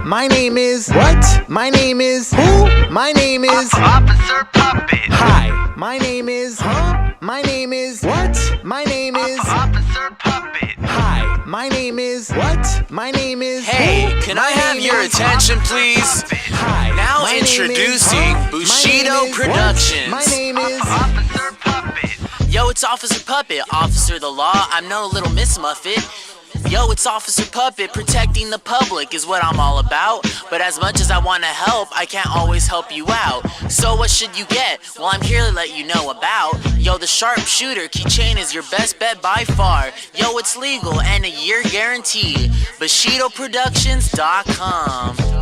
My name is what? My name is who? My name is Officer Puppet. Hi. My name is My name is what? My name is Officer Puppet. Hi. My name is what? My name is Hey, who? can My I have name your is attention, please? Hi. Now My name is introducing My Bushido name is Productions. What? My name is Officer Puppet. Yo, it's Officer Puppet, Officer of the Law. I'm no little Miss Muffet. Yo, it's Officer Puppet, protecting the public is what I'm all about. But as much as I want to help, I can't always help you out. So what should you get? Well, I'm here to let you know about. Yo, the sharpshooter keychain is your best bet by far. Yo, it's legal and a year guarantee. BushidoProductions.com.